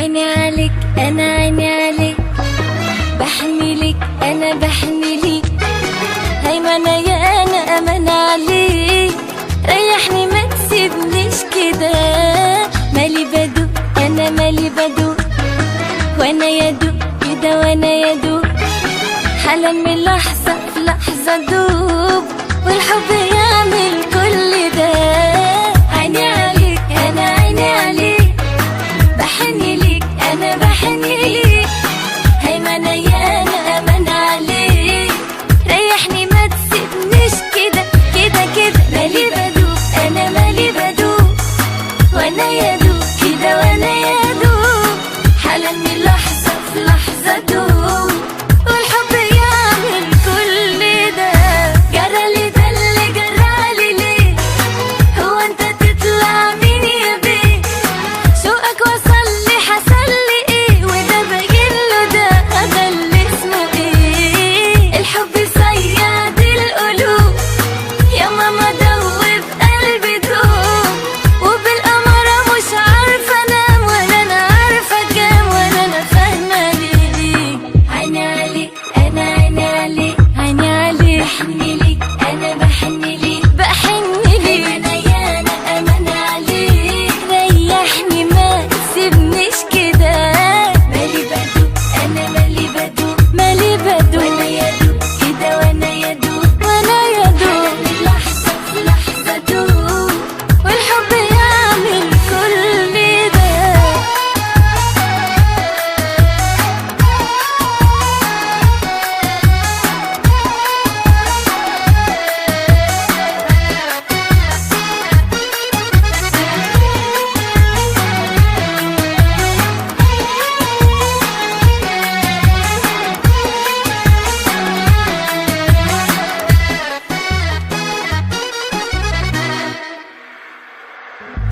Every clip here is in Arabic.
عيني عليك انا عيني عليك، بحني ليك انا بحني ليك، هيمنة يا انا امان عليك، ريحني ما تسيبنيش كده، مالي بدوق انا مالي بدوق، وانا يدوق كده وانا يدوق، حالا من لحظة في لحظة دوب، والحب يعمل كل ده. عيني عليك انا عيني عليك، بحني ليك انا بحني ليك، هيمنة يا انا امان عليك، ريحني ما تسيبنيش كده كده كده، مالي بدوق انا مالي بدوق، وانا يدوق كده وانا يدوق، حالا من لحظة في لحظة دوب، والحب يعمل كل ده. جرالي ده اللي جرالي ليه، هو انت تطلع مين يا بيه، شوقك وصل لي حصل لي ايه، وده باين له ده اللي اسمه ايه، الحب صياد القلوب، يا ماما دوب قلبي دوب، وبالأمارة مش عارفة انام، ولا انا عارفة كام، ولا انا فاهمة ليه. عيني عليك انا عيني عليك عيني عليك، بحني ليك انا بحني ليك بحني ليك، انا يا انا امان عليك، ريحني ما تسيبنيش كده، مالي بدوق انا مالي بدوق مالي بدوق، وانا يدوق كده وانا يدوق وانا يدوق، من لحظة في لحظة دوق، والحب يعمل كل ده.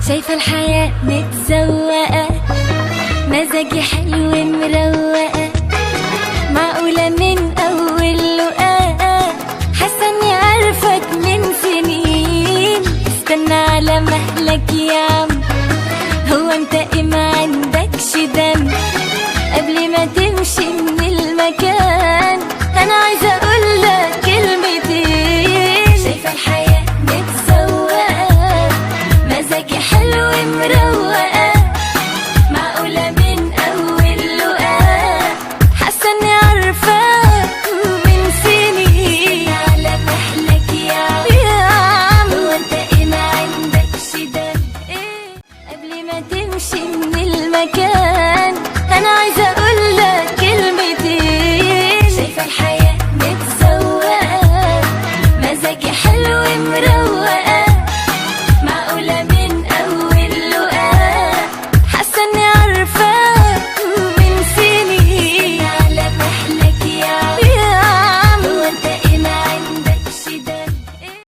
شايفة الحياة متزوقة، مزاجي حلو مروق،